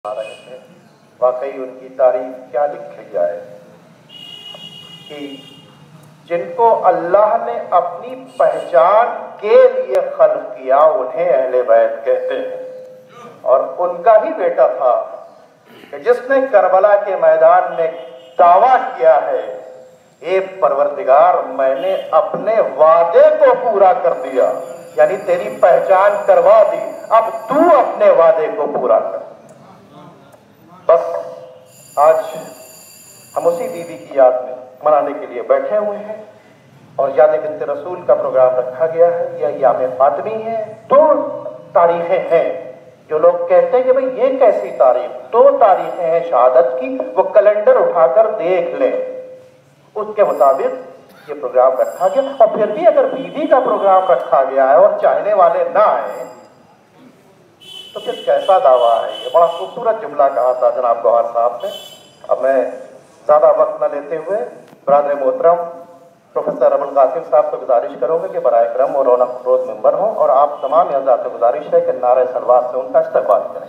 रहे थे। वाकई उनकी तारीफ क्या लिखी जाए कि जिनको अल्लाह ने अपनी पहचान के लिए खल्क किया उन्हें अहले बैत कहते हैं। और उनका ही बेटा था कि जिसने करबला के मैदान में दावा किया है, ए परवरदिगार मैंने अपने वादे को पूरा कर दिया, यानी तेरी पहचान करवा दी, अब तू अपने वादे को पूरा कर। बस आज हम उसी बीवी की याद में मनाने के लिए बैठे हुए हैं और याद बिन्त रसूल का प्रोग्राम रखा गया है। यह याम फातिमी है। 2 तारीखें हैं। जो लोग कहते हैं कि भाई ये कैसी तारीख, 2 तारीखें हैं शहादत की, वो कैलेंडर उठाकर देख लें, उसके मुताबिक ये प्रोग्राम रखा गया। और फिर भी अगर बीवी का प्रोग्राम रखा गया है और चाहने वाले ना आए तो फिर कैसा दावा है। ये बड़ा खूबसूरत जुमला कहा था जनाब गौहर साहब ने। अब मैं ज़्यादा वक्त न लेते हुए बरादर मोहतरम प्रोफेसर अबुल कासिम साहब को गुजारिश करूँगा कि बराए करम और रौनक रोज मेंबर हों और आप तमाम हज़रात से गुजारिश है कि नारे सलवात से उनका इस्तेमाल करें।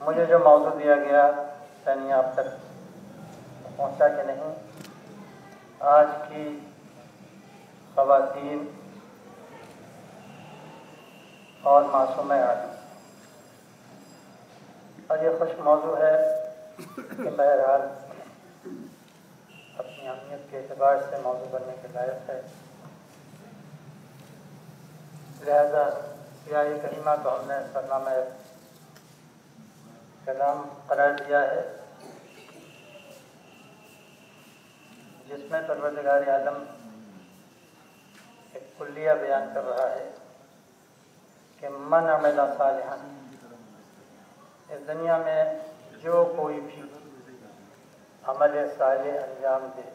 मुझे जो मौजू दिया गया यानी आप तक पहुँचा कि नहीं, आज की ख़वातीन और मासूम आदमी, और ये खुश मौजू है कि बहरहाल अपनी अहमियत के एतबार से मौजू बनने के लायक है। लिहाजा सियाही करीमा को हमने सरनामा कलाम करार दिया है, जिसमें परवरदिगार आलम एक कुल्लिया बयान कर रहा है कि मन अमला सालिहान, इस दुनिया में जो कोई भी अमल सालिह अंजाम दे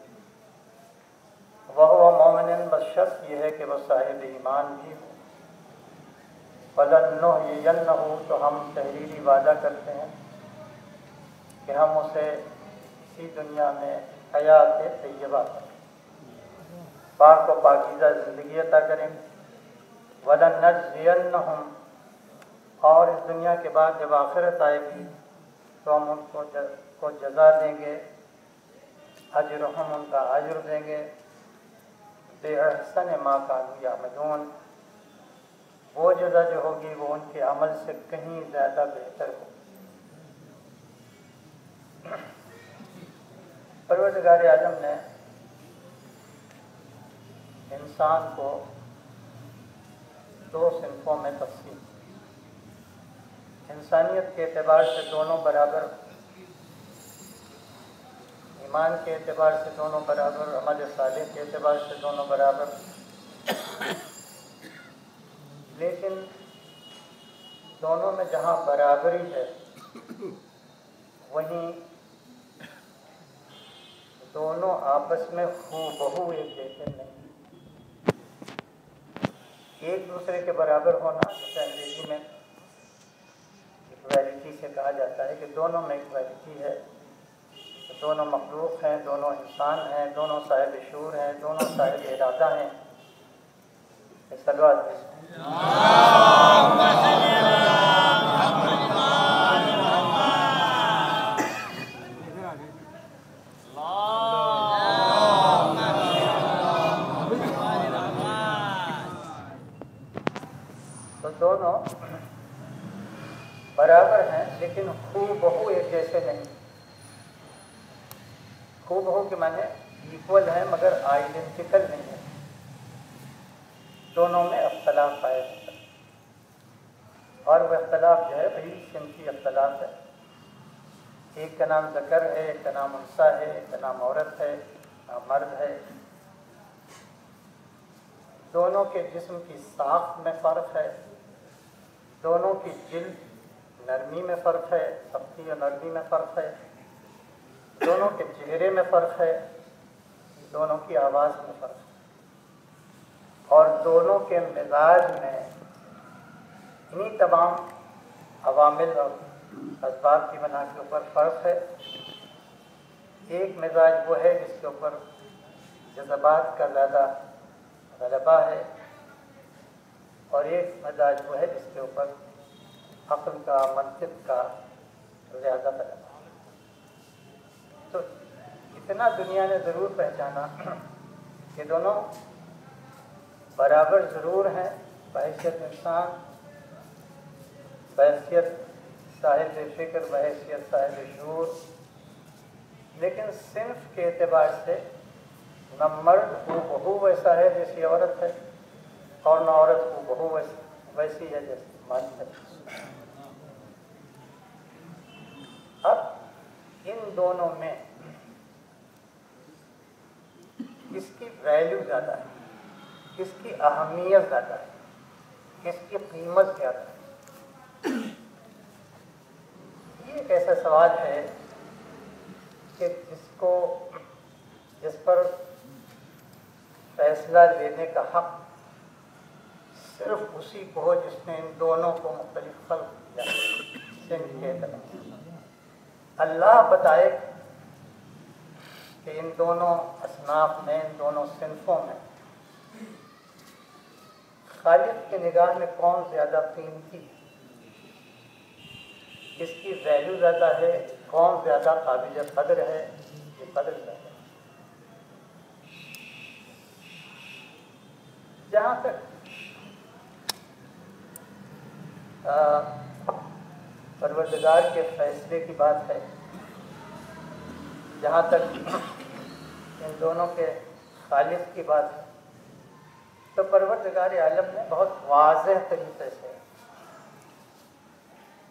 वह मोमिन, बस शर्त यह है कि वह साहिब ईमान भी हो। फलनुहयियन्नहु, तो हम तहरीरी वादा करते हैं कि हम उसे इसी दुनिया में हयात तय्यबा पाक व पाकीज़ा ज़िंदगी अता करें। वलनजज़ियन्नहुम, और इस दुनिया के बाद जब आखिरत आएगी तो हम उनको जज़ा देंगे, अजरहुम, उनका अजर देंगे, बेअहसन मा कानू यामलून, वो जज़ा जो होगी वो उनके अमल से कहीं ज़्यादा बेहतर होगी। परवरदिगार आलम ने इंसान को 2 सिंफों में तक़सीम, इंसानियत के एतबार से दोनों बराबर, ईमान के एतबार से दोनों बराबर, अमल सालिह के एतबार से दोनों बराबर, लेकिन दोनों में जहाँ बराबरी है वहीं दोनों आपस में हूबहू एक जैसे नहीं। एक दूसरे के बराबर होना, जैसे अंग्रेजी में इक्वालिटी से कहा जाता है कि दोनों में इक्वालिटी है, दोनों मखलूक हैं, दोनों इंसान हैं, दोनों साहिब शूर हैं, दोनों साहिब इरादा हैं। सलवात तो दोनों बराबर हैं, लेकिन हूबहू एक जैसे नहीं। हूबहू के माने इक्वल है मगर आइडेंटिकल नहीं है, दोनों में अख्तलाफ आए हैं। और वह अख्तलाफ जो है वही सिंफी अख्तलाफ है। एक का नाम ज़कर है, एक का नाम उनसा है, एक का नाम औरत है, मर्द है। दोनों के जिस्म की साख्त में फ़र्क है, दोनों की जिल्द नरमी में फ़र्क है, सख्ती और नरमी में फ़र्क है, दोनों के चेहरे में फ़र्क है, दोनों की आवाज़ में फ़र्क है, और दोनों के मिजाज में इन्हीं तमाम अवामिल और असबाब की बना के ऊपर फ़र्क है। एक मिजाज वो है जिसके ऊपर जज़बात का ज़्यादा गलबा है, और एक मिजाज वो है जिसके ऊपर अक़्ल का, मंतिक़ का ज़्यादा गलबा है। तो इतना दुनिया ने ज़रूर पहचाना कि दोनों बराबर ज़रूर हैं बहैसियत इंसान, बहैसियत साहिब फ़िक्र, बहैसियत साहिब शूर, लेकिन सिन्फ के एतबार से न मर्द हूबहू वैसा है जैसी औरत है, और न औरत हूबहू वैसी है जैसी मर्द है। अब इन दोनों में किसकी वैल्यू ज़्यादा है, किसकी अहमियत ज़्यादा है, किसकी कीमत ज़्यादा है? ये एक ऐसा सवाल है कि जिस पर फैसला लेने का हक सिर्फ उसी को हो जिसने इन दोनों को मुख्तलिफ खल्क़ किया। अल्लाह बताए कि इन दोनों असनाफ में, इन दोनों सिन्फों में खालिक की निगाह में कौन ज़्यादा कीमती है, किसकी वैल्यू ज़्यादा है, कौन ज़्यादा काबिल कदर है, ये कदर ज़्यादा है। जहाँ तक परवरदिगार के फैसले की बात है, जहाँ तक इन दोनों के खालिक की बात है, तो परवरदिगार आलम ने बहुत वाज़ेह तरीके से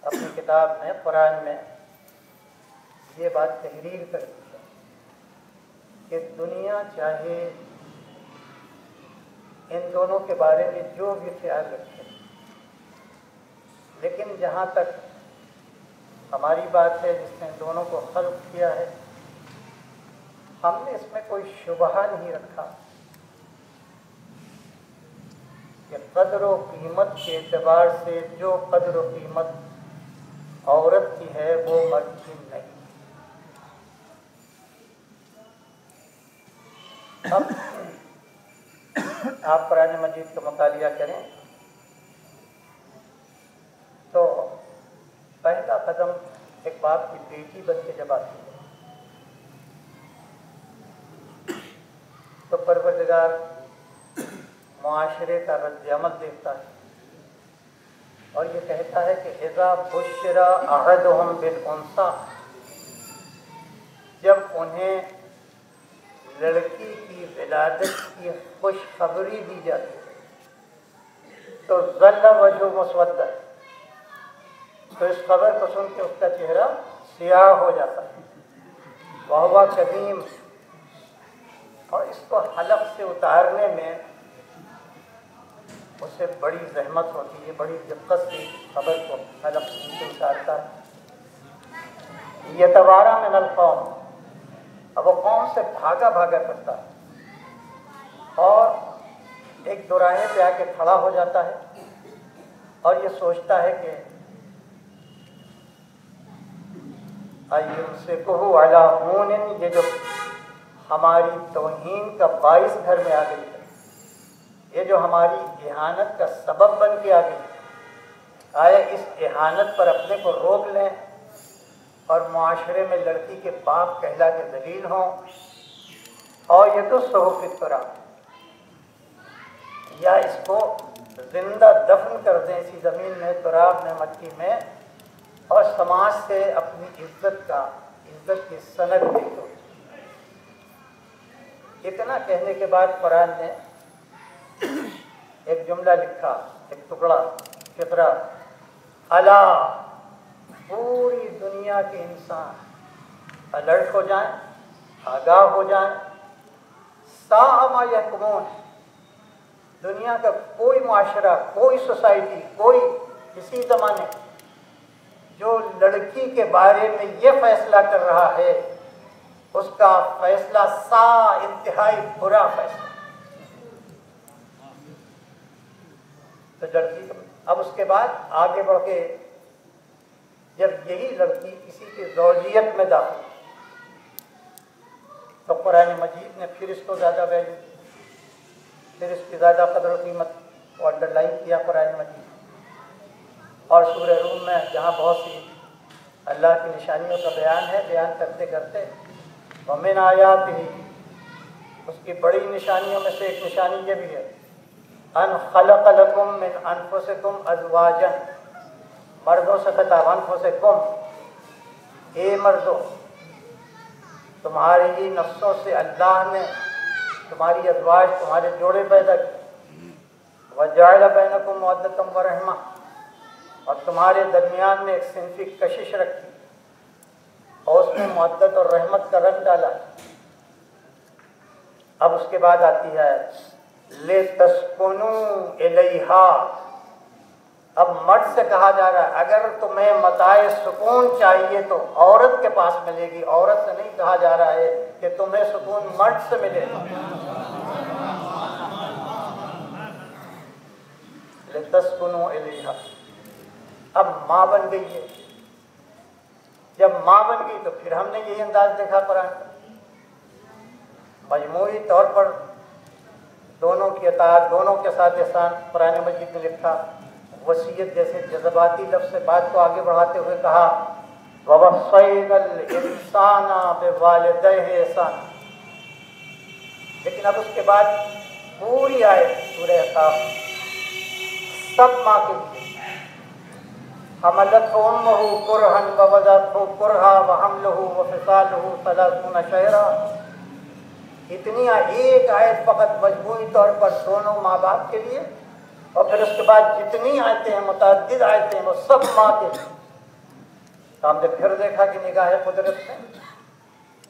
अपनी किताब में, कुरान में ये बात तहरीर कर दी है कि दुनिया चाहे इन दोनों के बारे में जो भी ख्याल रखे, लेकिन जहाँ तक हमारी बात है जिसने दोनों को खल्क़ किया है, हमने इसमें कोई शुबहा नहीं रखा कि कदर व कीमत के एतबार से जो कदर व कीमत औरत की है वो मर्द की नहीं। अब आप कुरान मजीद का मुतालिया करें तो पहला कदम एक बाप की बेटी बन के जब आती है तो परवरदिगार मुआशरे का रद्द-ए-अमल देखता है और ये कहता है कि इज़ा बुश्शिरा अहदुहुम बिल उन्सा, जब उन्हें लड़की की विलादत की खुशखबरी दी जाती है तो ज़ल्ला वजहु मुस्वद्दा, तो इस खबर को सुन के उसका चेहरा सियाह हो जाता है। वहुवा कदीम, और इसको हलक से उतारने में उसे बड़ी जहमत होती है, बड़ी दिक्कत से खबर को हलक से उतारता है। ये तवारा मिनल कौम, अब वो कौम से भागा भागा करता है और एक दोराहे पे आके खड़ा हो जाता है और ये सोचता है कि अय्युमसिकुहु अला हूनिन, ये जो हमारी तौहीन का बाइस घर में आ गई है, ये जो हमारी इहानत का सबब बन के आ गई, आया इस इहानत पर अपने को रोक लें और मुआशरे में लड़की के बाप कहला के दलील हों, और ये तो सहुफितरा, या इसको जिंदा दफन कर दें इसी ज़मीन में, तुराब में, मट्टी में, और समाज से अपनी इज्जत की सनद दे दो। इतना कहने के बाद कुरान ने एक जुमला लिखा, एक टुकड़ा, फितरा, अला, पूरी दुनिया के इंसान अलर्ट हो जाएं, आगाह हो जाएं, सामा यहकुमून, दुनिया का कोई माशरा, कोई सोसाइटी, कोई किसी ज़माने जो लड़की के बारे में ये फैसला कर रहा है, उसका फैसला इंतहाई बुरा फैसला। तो लड़की, अब उसके बाद आगे बढ़ के जब यही लड़की किसी की ज़ौजियत में दाखिल, तो कुरान मजीद ने फिर इसको ज़्यादा वैल्यू, फिर इसकी ज़्यादा कदर और कीमत को अंडरलाइन किया कुरान मजीद। और सूरह रूम में जहाँ बहुत सी अल्लाह की निशानियों का बयान है, बयान करते करते वमिन आयात ही, उसकी बड़ी निशानियों में से एक निशानी ये भी है, अन खलक़ लकुम मिन अनफुसिकुम अज़वाजन, मर्दों से खिताब, अनफुसिकुम, ए मर्दों, तुम्हारी ही नफ्सों से अल्लाह ने तुम्हारी अज़वाज, तुम्हारे जोड़े पैदा किए, वजअल बैनकुम मवद्दतम व रहमा, और तुम्हारे दरमियान में एक सिनफी कशिश रखी और उसमें मुवद्दत और रहमत का रंग डाला। अब उसके बाद आती है ले तस्कुनू इलैहा, अब मर्द से कहा जा रहा है अगर तुम्हें मताए सुकून चाहिए तो औरत के पास मिलेगी, औरत से नहीं कहा जा रहा है कि तुम्हें सुकून मर्द से मिलेगा। ले तस्कुनू इलैहा, अब माँ बन गई है, जब माँ बन गई तो फिर हमने यही अंदाज देखा कुरान का, मजमूई तौर पर दोनों की अताअत, दोनों के साथ एहसान कुरान मजीद ने लिखा। वसीयत जैसे जज्बाती लफ्ज़ से बात को आगे बढ़ाते हुए कहा, ववस्सैनल इंसाना बिवालिदैहि एहसाना, लेकिन अब उसके बाद पूरी आयत सूरह अहक़ाफ़ सब माँ के लिए, हमलतहु उम्मुहु कुरहन व वज़अतहु कुरहा व हमलुहु व फ़िसालुहु सलासूना शहरा, इतनी एक आयत फ़कत मजमूई तौर पर दोनों माँ बाप के लिए, और फिर उसके बाद जितनी आयतें हैं, मुतअद्दिद आयतें हैं, वो सब माँ के लिए। तो हमने फिर देखा कि निगाह कुदरत में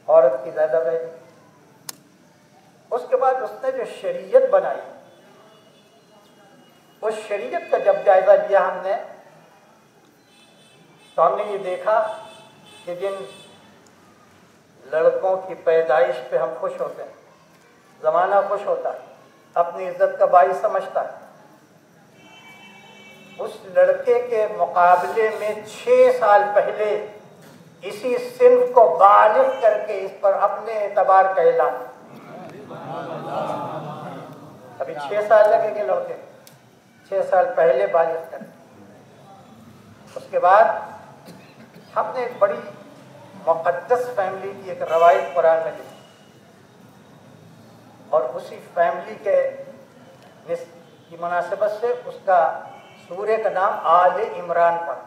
औरत की ज़्यादा वैल्यू। उसके बाद उसने जो शरीयत बनाई, उस शरीयत का जब जायज़ा लिया हमने, तो हमने ये देखा कि जिन लड़कों की पैदाइश पे हम खुश होते हैं, ज़माना खुश होता है, अपनी इज्जत का बाइस समझता है, उस लड़के के मुकाबले में 6 साल पहले इसी सिन्फ को बालिग करके इस पर अपने एतबार का ऐलान, अभी 6 साल लगेंगे लड़के, 6 साल पहले बालिग करके। उसके बाद हमने एक बड़ी मुक़द्दस फैमिली की एक रवायत कुरान में लिखी, और उसी फैमिली के की मुनासिबत से उसका सूरे का नाम आले इमरान पड़ा,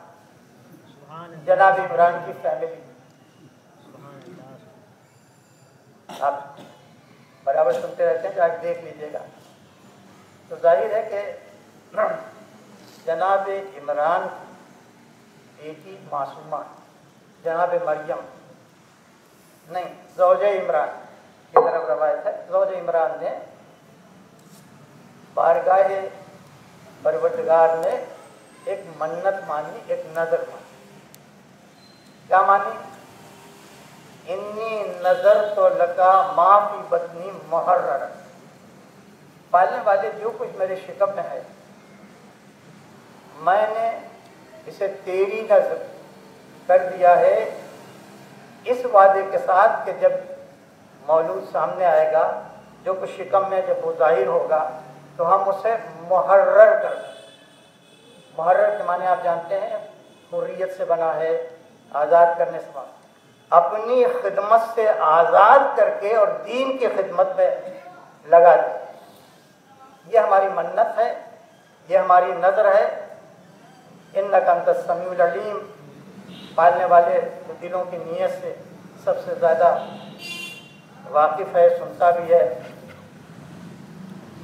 जनाब इमरान की फैमिली। आप बराबर सुनते रहते हैं, जाकर देख लीजिएगा। तो जाहिर है कि जनाब इमरान बेटी मासूमा, जनाब मरियम नहीं, ज़ौजे इमरान की तरफ रवायत है, ज़ौजे इमरान ने बारगाह परवरदिगार ने एक मन्नत मानी, एक नज़र मानी। क्या मानी? इन्नी नज़र तो लगा माफ़ी बदनी मुहर्रर, पालने वाले जो कुछ मेरे शिकम में है, मैंने इसे तेरी नज़र कर दिया है इस वादे के साथ कि जब मौलूद सामने आएगा, जो कुछ शिकम में जब वो जाहिर होगा तो हम उसे मुहर्रर कर दें। मुहर्रर के माने आप जानते हैं, हुर्रियत से बना है, आज़ाद करने से बना, अपनी खिदमत से आज़ाद करके और दीन की खिदमत में लगा दें। ये हमारी मन्नत है, ये हमारी नज़र है। इन्नका अंतस समीउल अलीम, पालने वाले तो दिलों की नीयत से सबसे ज़्यादा वाकिफ़ है, सुनता भी है,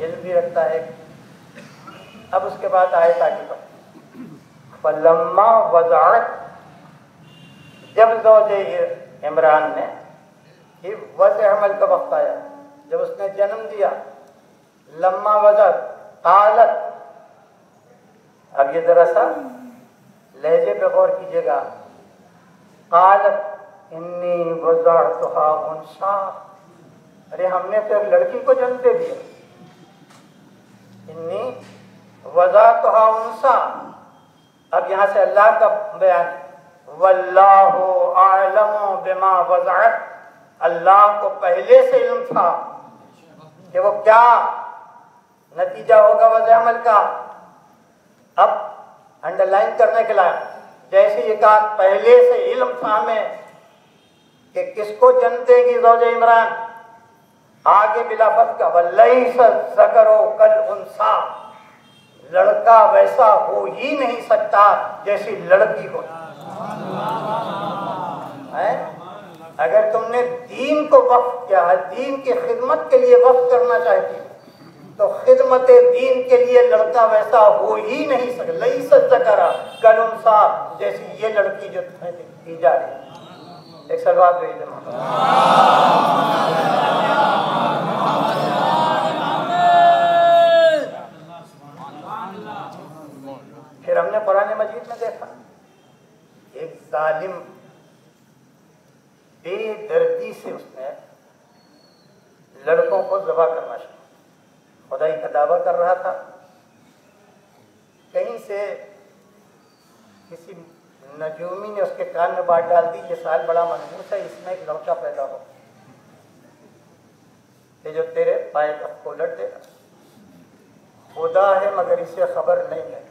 इल्म भी रखता है। अब उसके बाद आयत आगे बढ़, फलम्मा वज़अत, जब ज़ौजे इमरान ने ये वज़ हमल का वक्त आया, जब उसने जन्म दिया, लम्मा वज़अत क़ालत, अब ये ज़रा सा लहजे पे गौर कीजिएगा, क़ालत इन्नी वज़अतुहा उन्सा, अरे हमने तो एक लड़की को जन्म दे दिया। इन्नी वज़अतुहा उन्सा, अब यहाँ से अल्लाह का बयान, वल्लाहु अअलमु बिमा वज़अत, अल्लाह को पहले से इल्म था कि वो क्या नतीजा होगा वज़ अमल का। अब अंडरलाइन करने के लिए, जैसे ये कहा पहले से इल्म था हमें कि किसको जन्म देगी ज़ौजे इमरान, आगे बिलाफत का वलैसा ज़करो कल उन्सा, लड़का वैसा हो ही नहीं सकता जैसी लड़की हो। अगर तुमने दीन को वक्फ किया है, दीन की खिदमत के लिए वक्फ करना चाहती हो, तो खिदमत दीन के लिए लड़का वैसा हो ही नहीं सकता, लैसा ज़करा कल उन्सा, जैसी ये लड़की जो दी जा रही है। एक सलवात भेज देना। फिर हमने कुरान मजीद में देखा, एक जालिम बेदर्दी से उसने लड़कों को ज़बह करना शुरू, खुदाई का दावा कर रहा था। कहीं से किसी नजूमी ने उसके कान में बात डाल दी, ये साल बड़ा मनहूस है, इसमें एक लड़का पैदा हो कि जो तेरे पाए को उलट देगा। खुदा है मगर इसे खबर नहीं है,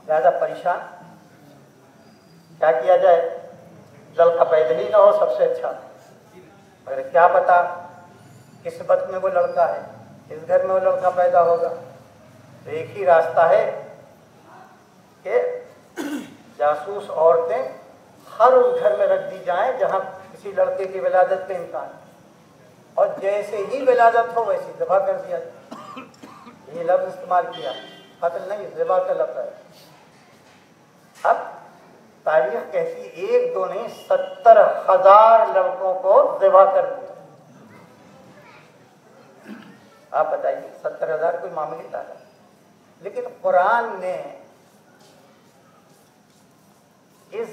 ज़्यादा परेशान, क्या किया जाए, लड़का पैदा ही ना हो सबसे अच्छा, मगर क्या पता किस्मत में वो लड़का है, इस घर में वो लड़का पैदा होगा। तो एक ही रास्ता है कि जासूस औरतें हर उस घर में रख दी जाएं जहां किसी लड़के की विलादत का इम्कान, और जैसे ही विलादत हो वैसे ज़बह कर दिया जाए। ये लफ्ज़ इस्तेमाल किया, कत्ल नहीं, ज़बह का लफ्ज़ है। अब तारीख कहती 1 2 नहीं 70,000 लड़कों को ज़बह कर दिया। आप बताइए 70,000 कोई मामूली तादाद, लेकिन कुरान ने इस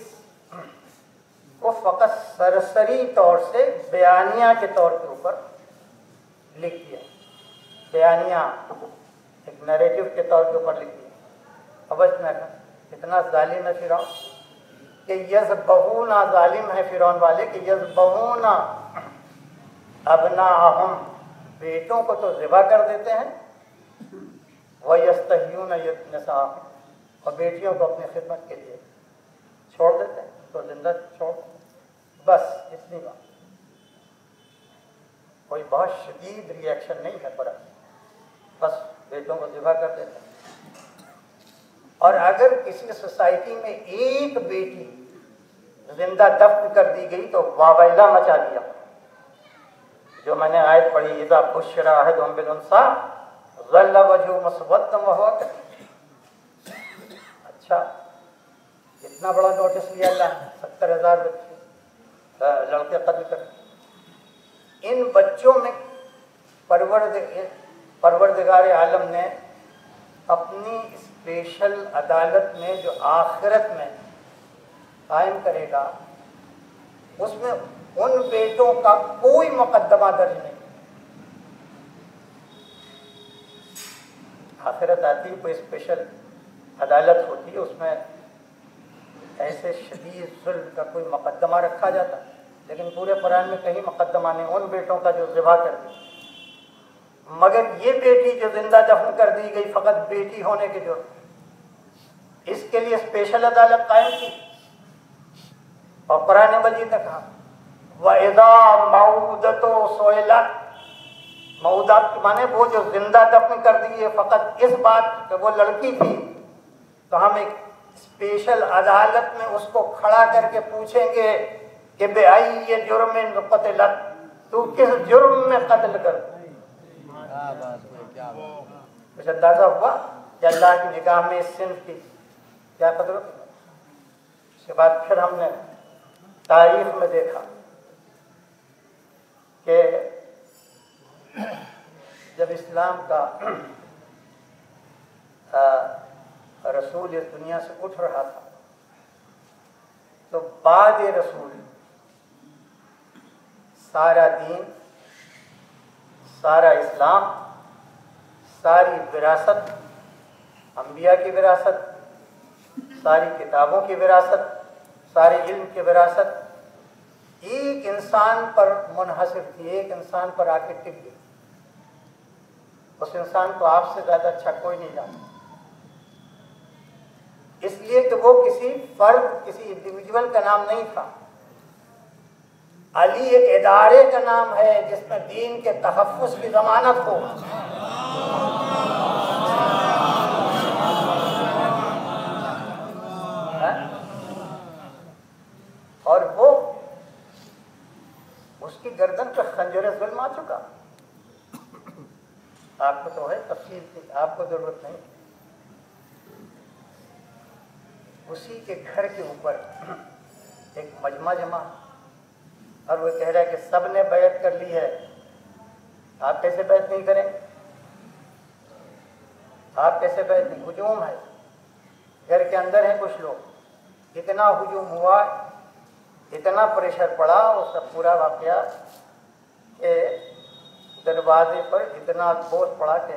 को फ़कत सरसरी तौर से बयानिया के तौर के ऊपर लिख दिया, बयानिया एक नरेटिव के तौर के ऊपर लिख दिया। अब इतना जालिम है फिरौन कि यज़बहूना, जालिम है फिरौन वाले कि यज़बहूना अबनाअहुम, बेटों को तो ज़िबा कर देते हैं, व यस्तहयूना निसाअहुम, और बेटियों को अपनी खिदमत के लिए छोड़ देते हैं, तो जिंदा छोड़, बस इतनी बात। कोई बहुत शदीद रिएक्शन नहीं है पर बस बेटों को ज़िबा कर देते हैं। और अगर किसी सोसाइटी में एक बेटी जिंदा दफ्न कर दी गई तो वावैला मचा दिया। जो मैंने आयत पढ़ी, इज़ा बुश्शिरा अहदुहुम बिल उन्सा ज़ल्ला वजहुहु मुस्वद्दन व हुवा कज़ीम। अच्छा, इतना बड़ा नोटिस लिया अल्लाह, 70,000 बच्चे लड़के कत्ल कर। इन बच्चों में परवरदिगार आलम ने अपनी स्पेशल अदालत में जो आखिरत में कायम करेगा, उसमें उन बेटों का कोई मुकदमा दर्ज नहीं, आखिरत आती है, कोई स्पेशल अदालत होती है, उसमें ऐसे शदीद जुल्म का कोई मुकदमा रखा जाता, लेकिन पूरे कुरान में कहीं मुकदमा नहीं उन बेटों का जो ज़िबा कर दी। मगर ये बेटी जो जिंदा दफन कर दी गई फ़कत बेटी होने के जुर्म, इसके लिए स्पेशल अदालत कायम की। और कुरान मजीद ने कहा वइज़ा मऊदतो सुइलत, मऊदात माने वो जो जिंदा दफन कर दी है फ़कत इस बात कि वो लड़की थी, तो हम एक स्पेशल अदालत में उसको खड़ा करके पूछेंगे कि बेअय्यि जुर्मिन क़ुतिलत, तू किस जुर्म में कत्ल कर। कुछ अंदाजा हुआ कि अल्लाह की निगाह में इस सिन्फ की क्या कदर। उसके बाद फिर हमने तारीख में देखा कि जब इस्लाम का रसूल इस दुनिया से उठ रहा था, तो बाद रसूल सारा दीन, सारा इस्लाम, सारी विरासत, अंबिया की विरासत, सारी किताबों की विरासत, सारे इल्म की विरासत एक इंसान पर मुनहसिर थी, एक इंसान पर आके टिक गई। उस इंसान को आपसे ज़्यादा अच्छा कोई नहीं जानता, इसलिए कि वो किसी फर्द, किसी इंडिविजुअल का नाम नहीं था। अली एक इदारे का नाम है जिसमें दीन के तहफ़्फ़ुज़ की ज़मानत हो। और वो उसकी गर्दन पर खंजर ज़ुल्म आ चुका। आपको तो है तफसील की, आपको ज़रूरत नहीं। उसी के घर के ऊपर एक मजमा जमा, और वो कह रहा है कि सब ने बैत कर ली है, आप कैसे बैत नहीं करें, आप कैसे बैत नहीं। हुजूम है, घर के अंदर है कुछ लोग, इतना हुजूम हुआ, इतना प्रेशर पड़ा, उसका पूरा वाक़या के दरवाजे पर इतना बोझ पड़ा कि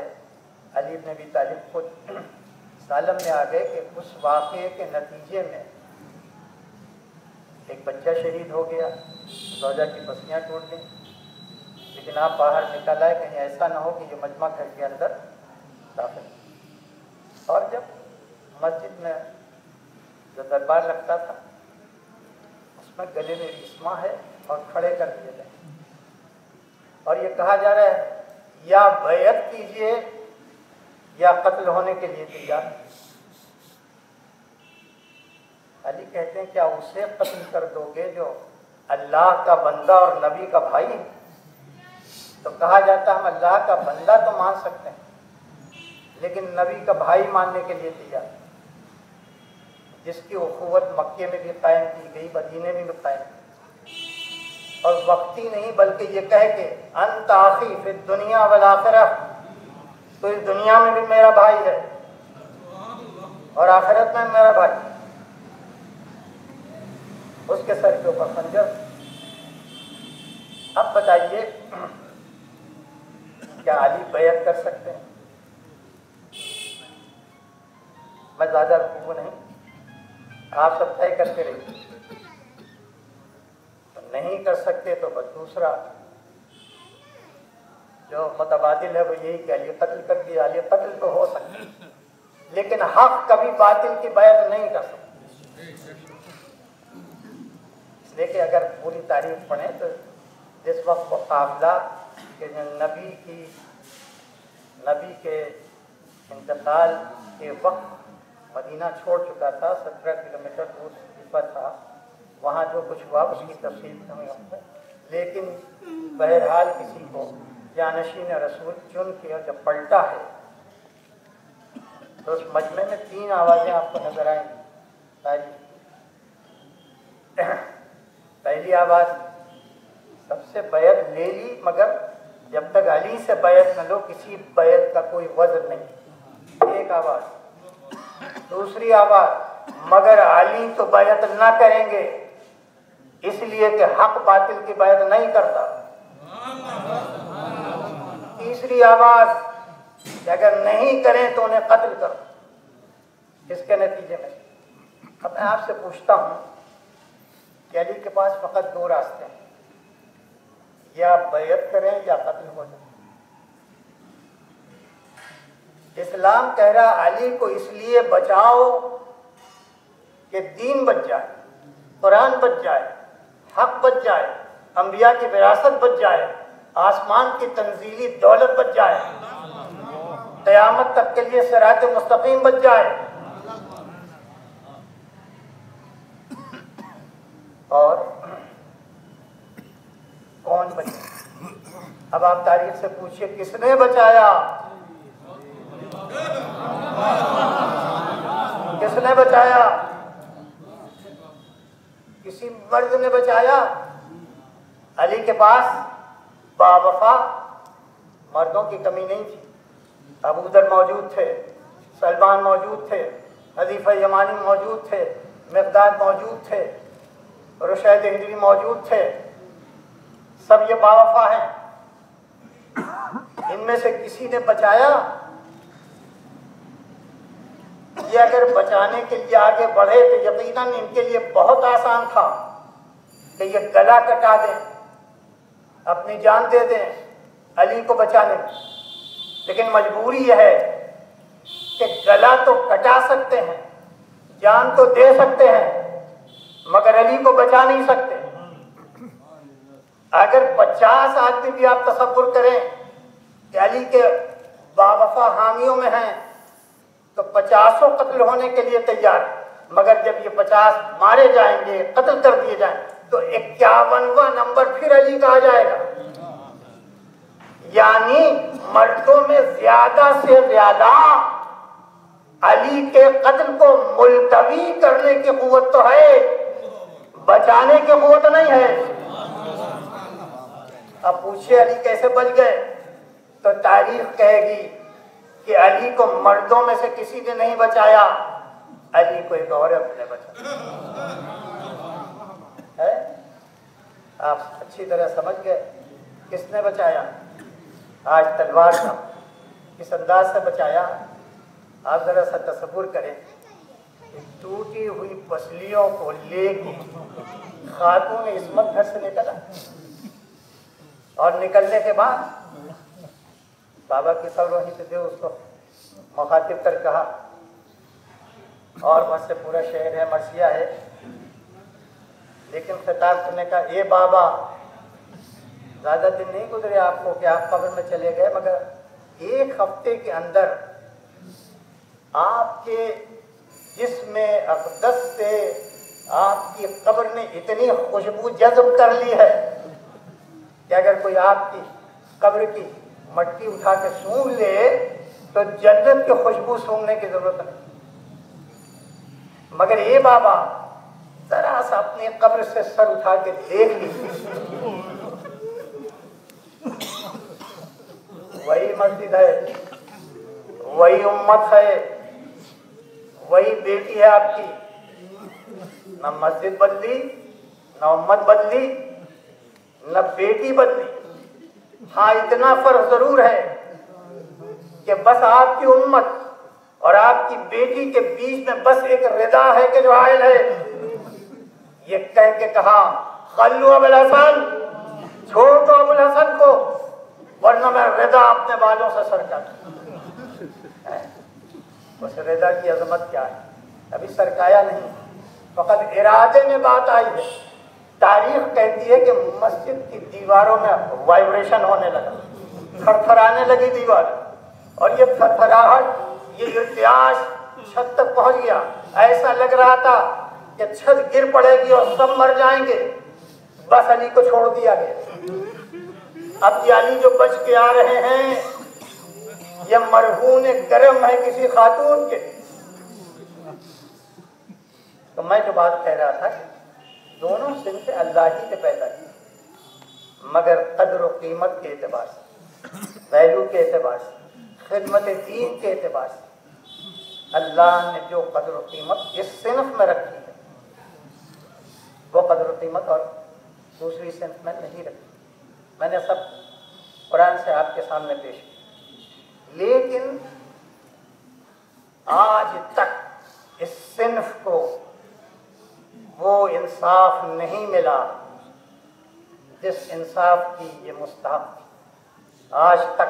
अली इब्न अबी तालिब खुद सालम में आ गए कि उस वाक़े के नतीजे में एक बच्चा शहीद हो गया, ज़ौजा की पसलियाँ टूट गई, लेकिन आप बाहर निकल आए कहीं ऐसा ना हो कि ये मजमा घर के अंदर दाखिल। और जब मस्जिद में जो दरबार लगता था उसमें गले में रिस्मा है और खड़े कर दिए गए, और ये कहा जा रहा है या बैत कीजिए या कत्ल होने के लिए तैयार। अली कहते हैं क्या उसे कत्ल कर दोगे जो अल्लाह का बंदा और नबी का भाई है? तो कहा जाता हम अल्लाह का बंदा तो मान सकते हैं, लेकिन नबी का भाई मानने के लिए तैयार, जिसकी उखुवत मक्के में भी कायम की गई, मदीने में भी कायम की। और वक्ती नहीं बल्कि ये कह के अंत आखी फिर दुनिया वल आखिरह, तो इस दुनिया में भी मेरा भाई है और आखिरत में मेरा भाई। उसके सर के ऊपर खंजर। अब बताइए क्या अली बैत कर सकते हैं? मैं ज़्यादा वो नहीं, आप सब तय करते रहिए। तो नहीं कर सकते तो बस दूसरा जो मुतबादिल है वो यही कि अली कत्ल कर दिया। अली कत्ल तो हो सकता है, लेकिन हक कभी बातिल की बैत नहीं कर सकता। इसलिए कि अगर पूरी तारीख पढ़ें तो जिस वक्त वो काफिला के नबी के इंतकाल के वक्त मदीना छोड़ चुका था, 17 किलोमीटर दूर पर था, वहाँ जो कुछ हुआ उसकी तफसील हमें है। लेकिन बहरहाल किसी को जानशीन रसूल चुन के और जब पलटा है तो उस मजमे में 3 आवाज़ें आपको नजर आएंगी। पहली आवाज़ सबसे बैत ले ली, मगर जब तक अली से बैत न लो किसी बैत का कोई वजन नहीं, एक आवाज़। दूसरी आवाज़ मगर अली तो बैत ना करेंगे, इसलिए कि हक बातिल की बैत नहीं करता। तीसरी आवाज़ कि अगर नहीं करें तो उन्हें कत्ल करो। इसके नतीजे में अब मैं आपसे पूछता हूँ कि अली के पास फ़कत दो रास्ते हैं, या बैयत करें या कत्ल हो जाए। इस्लाम कह रहा अली को इसलिए बचाओ कि दीन बच जाए, कुरान बच जाए, हक बच जाए, अंबिया की विरासत बच जाए, आसमान की तंजीली दौलत बच जाए, क़यामत तक के लिए सिरात मुस्तकीम बच जाए। और कौन बचा? अब आप तारीख से पूछिए किसने बचाया? किसने बचाया? किसी मर्द ने बचाया? अली के पास बावफा मर्दों की कमी नहीं थी। अबू दर मौजूद थे, सलमान मौजूद थे, हज़ीफ़ा यमानी मौजूद थे, मिक़दाद मौजूद थे, रुशैद हिंदवी मौजूद थे। सब ये बावफा हैं। इनमें से किसी ने बचाया? ये अगर बचाने के लिए आगे बढ़े तो यकीनन इनके लिए बहुत आसान था कि ये गला कटा दें, अपनी जान दे दें अली को बचाने में। लेकिन मजबूरी यह है कि गला तो कटा सकते हैं, जान तो दे सकते हैं, मगर अली को बचा नहीं सकते। अगर 50 आदमी भी आप तसव्वुर करें कि अली के बावफा हामियों में हैं तो 50 कत्ल होने के लिए तैयार, मगर जब ये 50 मारे जाएंगे, कत्ल कर दिए जाएं, तो 51वां नंबर फिर अली का आ जाएगा। यानी मर्दों में ज्यादा से ज्यादा अली के कत्ल को मुलतवी करने की कुव्वत तो है, बचाने की कुव्वत नहीं है। अब पूछिए अली कैसे बच गए, तो तारीख कहेगी कि अली को मर्दों में से किसी ने नहीं बचाया, अली को एक औरत ने बचाया है। आप अच्छी तरह समझ गए किसने बचाया। आज तलवार का किस अंदाज से बचाया, आप जरा सा तसव्वुर करें। टूटी हुई पसलियों को लेके खातून इस्मत घर से निकला, और निकलने के बाद बाबा की सब वहीं से थे, उसको मुखातिब कर कहा, और वहाँ से पूरा शहर है, मर्सिया है, लेकिन खिताब करने का ए बाबा, ज़्यादा दिन नहीं गुजरे आपको कि आप कब्र में चले गए, मगर 1 हफ्ते के अंदर आपके जिस्म अक़दस से आपकी कब्र ने इतनी खुशबू जज़्ब कर ली है कि अगर कोई आपकी कब्र की मट्टी उठा के सूंघ ले तो जन्नत की खुशबू सूंघने की जरूरत नहीं। मगर ये बाबा जरा सा अपनी कब्र से सर उठा के देख लीजिए, वही मस्जिद है, वही उम्मत है, वही बेटी है आपकी। न मस्जिद बदली, न उम्मत बदली, न बेटी बदली। हाँ, इतना फर्क जरूर है कि बस आपकी उम्मत और आपकी बेटी के बीच में बस एक रिदा है कि जो आयल है, ये कह के कहा खल्लू अबुल हसन, छोड़ दो अबुल हसन को, वरना मैं रिदा अपने बालों से सर काटूं। उस रिदा की अजमत क्या है, अभी सरकाया नहीं, फकत इरादे में बात आई है। तारीख कहती है कि मस्जिद की दीवारों में वाइब्रेशन होने लगा, थरथराने लगी दीवार, और ये थरथराहट, ये इर्तियाश छत तक पहुंच गया। ऐसा लग रहा था कि छत गिर पड़ेगी और सब मर जाएंगे। बस अली को छोड़ दिया गया। अब ये अली जो बच के आ रहे हैं, ये मरहून करम है किसी खातून के। तो मैं जो बात कह रहा था, दोनों सिंफ अल्लाह ही ने पैदा किए, मगर कद्र और कीमत के एतबार से, वैल्यू के एतबार से, खिदमत दीन के एतबार से अल्लाह ने जो कद्र और कीमत इस सिंफ में रखी है, वो कद्र और कीमत और दूसरी सिंफ में नहीं रखी। मैंने सब कुरान से आपके सामने पेश किया। लेकिन आज तक इस सिन्फ को वो इंसाफ नहीं मिला जिस इंसाफ की ये मुस्तहक थी। आज तक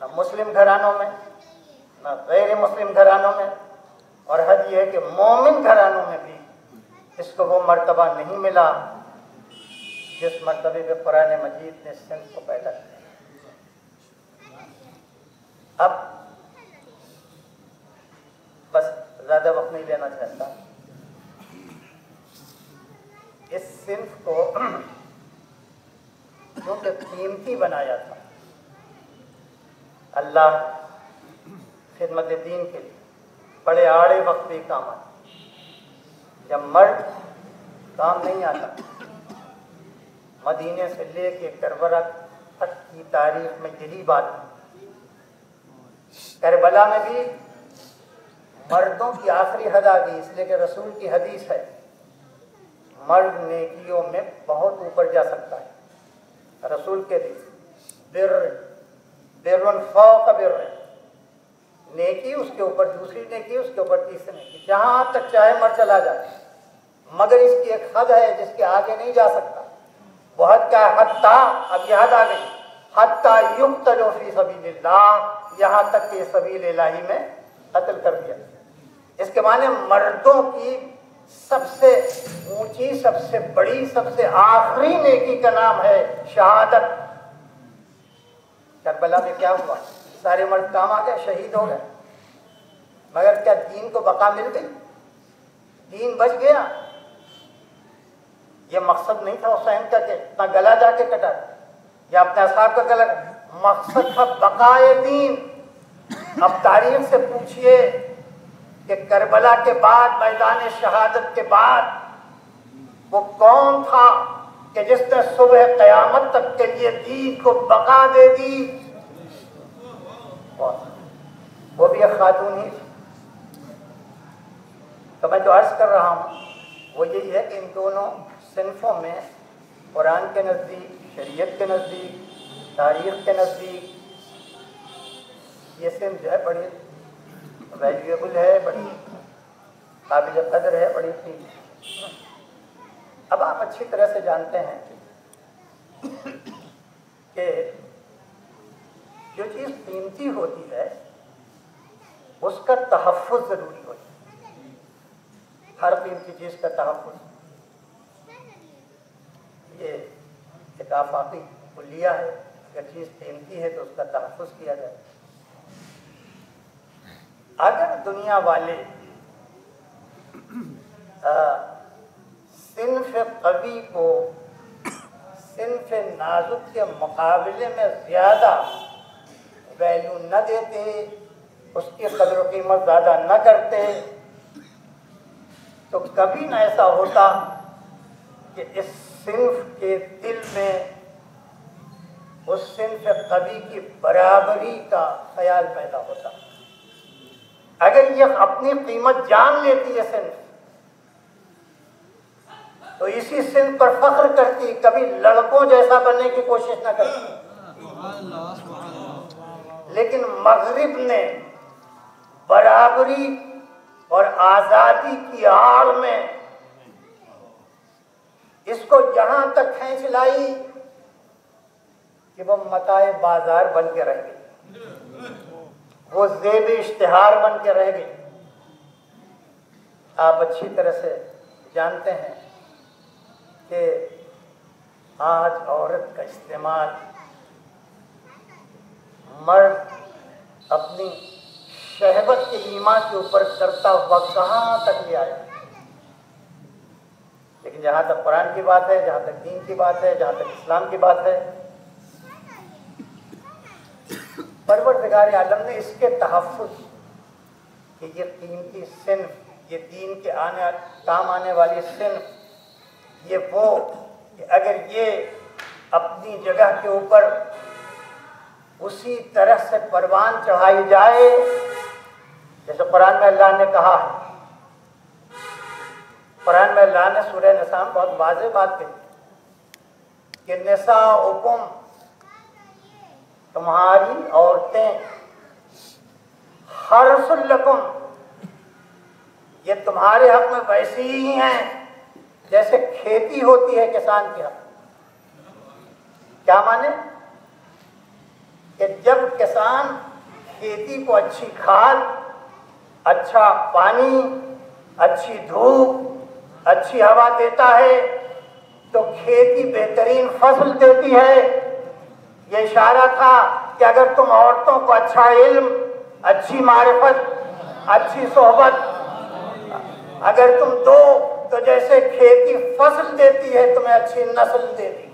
न मुस्लिम घरानों में न गैर मुस्लिम घरानों में, और हद ये है कि मोमिन घरानों में भी इसको वो मर्तबा नहीं मिला जिस मर्तबे पे कुरान मजीद ने सिन्फ को पैदा किया। अब बस ज़्यादा वक्त नहीं लेना चाहता। इस सिन्फ को क्योंकि कीमती बनाया था अल्लाह खिदमत दीन के लिए, बड़े आड़े वक्त भी काम आता। जब मर्द काम नहीं आता, मदीने से लेके करबला तक की तारीख में यही बात है। करबला में भी मर्दों की आखिरी हद आ गई, इसलिए कि रसूल की हदीस है मर्द नेकियों में बहुत ऊपर जा सकता है। रसूल के बिर्रुन फौक बिर्र, नेकी उसके ऊपर दूसरी नेकी, उसके ऊपर तीसरी नेकी, जहां तक चाहे मर्द चला जाए, मगर इसकी एक हद है जिसके आगे नहीं जा सकता। वो हद क्या है? हत्ता, अब यह हद आ गई, हत्ता युक्तलो फी सबीलिल्लाह, यहाँ तक कि सबीलिल्लाह में कत्ल कर दिया। इसके माने मर्दों की सबसे ऊंची, सबसे बड़ी, सबसे आखिरी नेकी का नाम है शहादत। करबला में क्या हुआ? सारे मर्द काम आ गए, शहीद हो गए, मगर क्या दीन को बका मिल गई? दीन बच गया? ये मकसद नहीं था हुसैन का कि अपना गला जाके कटा या अपने असहाब का गला, मकसद था बकाए दीन। अब तारीख से पूछिए कि करबला के बाद, मैदान शहादत के बाद, वो कौन था कि जिसने सुबह क़यामत तक के लिए दीन को बका दे दी? वो भी एक खातून ही। तो मैं जो अर्ज कर रहा हूँ वो यही है कि इन दोनों सिन्फों में कुरान के नज़दीक, शरीयत के नज़दीक, तारीख़ के नज़दीक ये सिन्फ जो है बड़ी वैल्यूएबल है, बड़ी काबिल कदर है, बड़ी चीज़। अब आप अच्छी तरह से जानते हैं कि जो चीज़ कीमती होती है उसका तहफ़्फ़ुज़ ज़रूरी होता है। हर कीमती चीज़ का तहफ़्फ़ुज़, ये एक आफाकी कुल्लिया है। अगर चीज़ कीमती है तो उसका तहफ़्फ़ुज़ किया जाए। अगर दुनिया वाले सिन्फ कवी को सिन्फ नाजुक के मुकाबले में ज़्यादा वैल्यू न देते, उसकी कदर कीमत ज़्यादा न करते, तो कभी न ऐसा होता कि इस सिन्फ के दिल में उस सिन्फ कवी की बराबरी का ख्याल पैदा होता। अगर ये अपनी कीमत जान लेती है सिन्फ, तो इसी सिन्फ पर फख्र करती, कभी लड़कों जैसा बनने की कोशिश न करती। लेकिन मगरिब ने बराबरी और आज़ादी की आड़ में इसको यहां तक खींच लाई कि वो मताए बाजार बन के रह गई, वो ज़ेब इश्तिहार बन के रह गई। आप अच्छी तरह से जानते हैं कि आज औरत का इस्तेमाल मर्द अपनी शहवत के ईमा के ऊपर करता हुआ कहाँ तक ले आया। लेकिन जहाँ तक कुरान की बात है, जहाँ तक दीन की बात है, जहाँ तक इस्लाम की बात है, परवरदिगार आलम ने इसके तहफ़्फ़ुज़ कि ये कीमती सिन्फ, ये दीन के काम आने वाली सिन्फ, ये वो कि अगर ये अपनी जगह के ऊपर उसी तरह से परवान चढ़ाई जाए जैसे कुरान में अल्लाह ने कहा है। कुरान में अल्लाह ने सूरह निसा में बहुत वाज़ेह बात कही कि निसाउकुम तुम्हारी औरतें हर्सुल लकुम, ये तुम्हारे हक में वैसी ही हैं जैसे खेती होती है किसान के हक। क्या माने कि जब किसान खेती को अच्छी खाद, अच्छा पानी, अच्छी धूप, अच्छी हवा देता है तो खेती बेहतरीन फसल देती है। ये इशारा था कि अगर तुम औरतों को अच्छा इल्म, अच्छी मारिफत, अच्छी सोहबत अगर तुम दो तो जैसे खेती फसल देती है तुम्हें अच्छी नस्ल देती।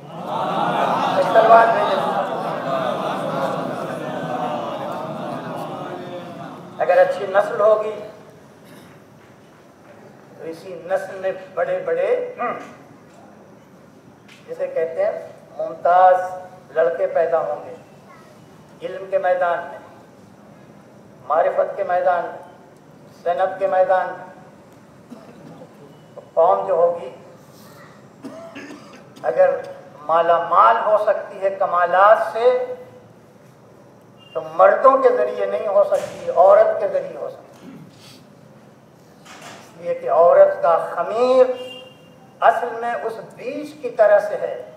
अगर अच्छी नस्ल होगी तो इसी नस्ल में बड़े बड़े जिसे कहते हैं मुमताज लड़के पैदा होंगे, इल्म के मैदान में, मारिफत के मैदान में, सनत के मैदान में। तो कौम जो होगी अगर माला माल हो सकती है कमालात से तो मर्दों के जरिए नहीं हो सकती, औरत के जरिए हो सकती है। इसलिए कि औरत का खमीर असल में उस बीज की तरह से है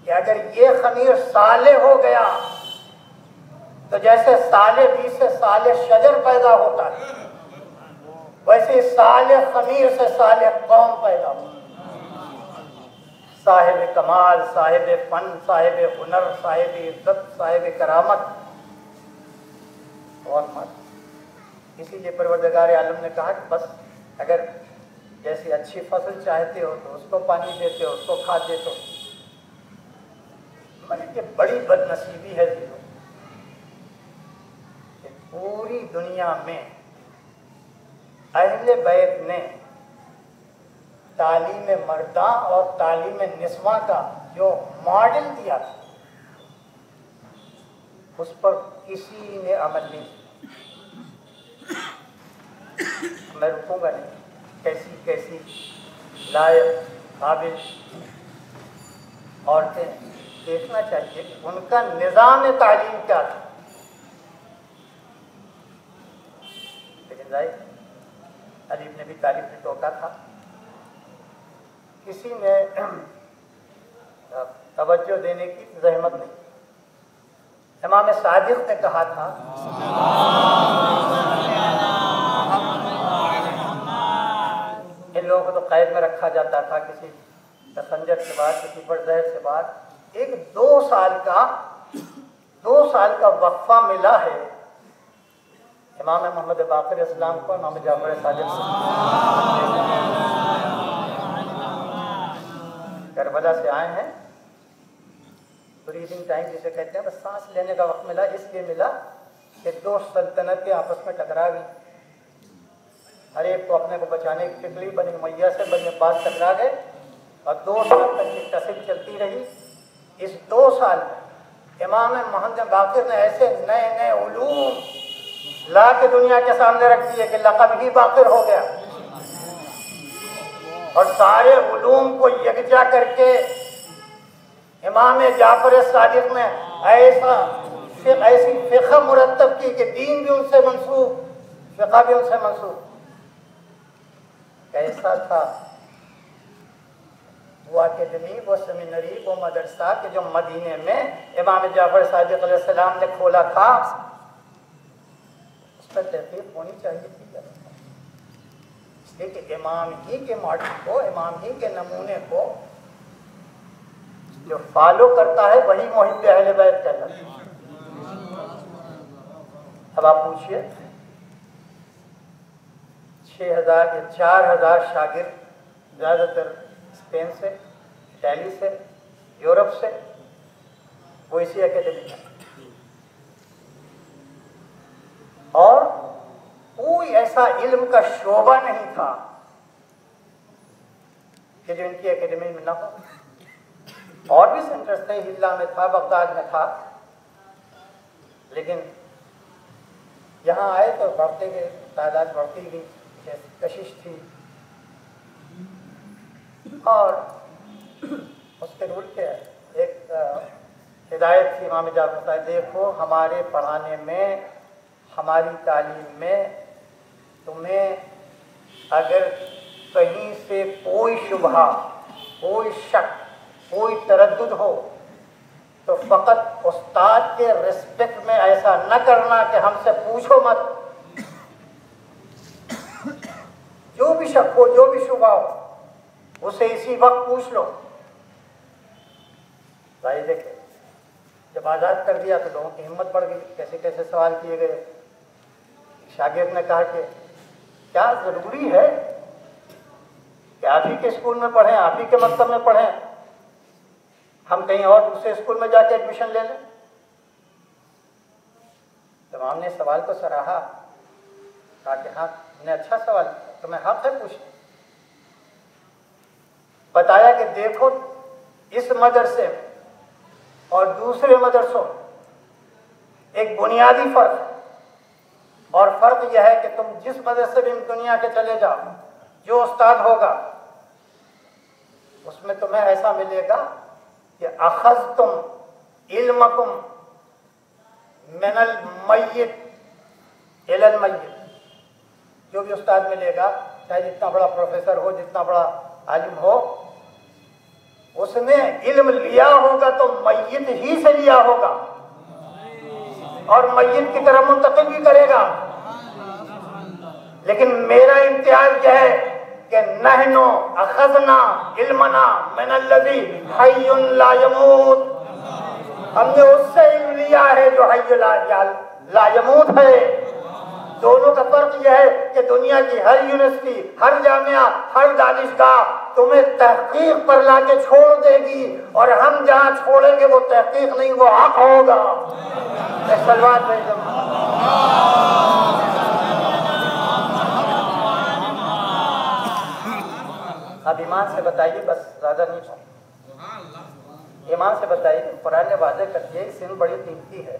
कि अगर ये खमीर साले हो गया तो जैसे साले बीज से साले शजर पैदा होता है वैसे साले खमीर से साले कौम पैदा होता है। साहिब कमाल, साहिब फन, साहिब हुनर, साहिब इज्जत, साहिब करामत और मत। इसीलिए परवरदिगार आलम ने कहा कि बस अगर जैसी अच्छी फसल चाहते हो तो उसको पानी देते हो, उसको खाद देते हो। मैंने ये बड़ी बदनसीबी है कि पूरी दुनिया में अहले बैत ने तालीम मर्दा और तालीम निस्वा का जो मॉडल दिया था उस पर किसी ने अमल नहीं किया। मैं रुकूंगा नहीं, कैसी कैसी लायक काबिल औरतें देखना चाहिए कि उनका निज़ाम तालीम क्या था। लेकिन जाहिर अलीम ने भी तालीम में टोका था, किसी ने तवज्जो देने की जहमत नहीं। इमाम सादिक ने कहा था इन लोगों को तो कैद में रखा जाता था किसी पैसेंजर के बाद, किसी बड़जहर के बाद। एक 2 साल का वक्फा मिला है इमाम मोहम्मद बाक़िर इस्लाम को, इमाम जाफर सादिक से। करबला से आए हैं, ब्रीदिंग टाइम जिसे कहते हैं, बस सांस लेने का वक्त मिला। इसलिए मिला कि 2 सल्तनतें आपस में टकरा गई। हर एक को अपने को बचाने की फिक्री बनी मैया से बनी अब्बास टकरा गए और 2 साल तक ये तस्वीर चलती रही। इस 2 साल में इमाम मोहम्मद बाक़िर ने ऐसे नए नए उलूम ला के दुनिया के सामने रख दिए कि लक़ब ही बाक़िर हो गया। और सारे उलूम को यकजा करके इमाम जाफर सादिक ने ऐसी फ़िक़्ह मुरत्तब की कि दीन भी उनसे मंसूब, फ़िक़्ह भी उनसे मंसूब। कैसा था वो अकेडमी, वो सेमिनरी, वो मदरसा कि जो मदीने में इमाम जाफर सादिक अलैहिस्सलाम ने खोला था, उस पर तहक़ीक़ होनी चाहिए थी। लेकिन इमाम ही के मॉडल को, इमाम ही के नमूने को जो फॉलो करता है वही मुहिब्ब अहले बैत कहलाता है। अब आप पूछिए 6000 या 4000 शागिर्द ज़्यादातर स्पेन से, इटाली से, यूरोप से, वो इसी अकेडमी में। और कोई ऐसा इल्म का शोबा नहीं था कि जो इनकी एकेडमी में ना हो। और भी सेंटर्स थे, हिल्ला में था, बगदाद में था, लेकिन यहाँ आए तो बढ़ते गए, तादाद बढ़ती गई, कशिश थी। और उसके रूल के एक हिदायत थी इमाम जाफर साहब, देखो हमारे पढ़ाने में, हमारी तालीम में तुम्हें अगर कहीं से कोई शुबहा, कोई शक, कोई तरद्दुद हो तो फ़कत उस्ताद के रिस्पेक्ट में ऐसा न करना कि हमसे पूछो मत। जो भी शक हो, जो भी शुबहा हो, उसे इसी वक्त पूछ लो। भाई देखे, जब आज़ाद कर दिया तो लोगों की हिम्मत बढ़ गई, कैसे कैसे सवाल किए गए। शागिर्द ने कहा कि क्या ज़रूरी है कि आप ही के स्कूल में पढ़ें, आप ही के मकतब में पढ़ें, हम कहीं और दूसरे स्कूल में जाके एडमिशन ले लें? इमाम ने सवाल को सराहा, कहा कि हाँ तुमने अच्छा सवाल किया, तुम्हें हक है पूछने। बताया कि देखो इस मदरसे में और दूसरे मदरसों एक बुनियादी फर्क है, और फर्क यह है कि तुम जिस मदरसे में दुनिया के चले जाओ, जो उस्ताद होगा उसमें तुम्हें ऐसा मिलेगा कि अखज़्तुम इल्मकुम मिनल मय्यित इलल मय्यित। जो भी उस्ताद मिलेगा, चाहे जितना बड़ा प्रोफेसर हो, जितना बड़ा आलिम हो, उसने इल्म लिया होगा तो मय्यित ही से लिया होगा और मय्यित की तरफ मुंतकिल भी करेगा। लेकिन मेरा इम्तियाज यह है कि नहनो अखज़ना इल्मना मिनल्लज़ी हय्युन ला यमूत। हमने उससे इल्म लिया है जो हय्युन ला यमूत है। दोनों का फर्क यह है कि दुनिया की हर यूनिवर्सिटी, हर जामिया, हर दानिशगाह तुम्हें तहकीक पर लाके छोड़ देगी, और हम जहां छोड़ेंगे वो तहकीक नहीं, वो हक होगा। सलवात भाई, अब ईमान से बताइए, बस ज़्यादा नहीं कहूँ। ईमान से बताइए, कुरान ने वाज़ेह कर दिया, सिंध बड़ी कीमती है,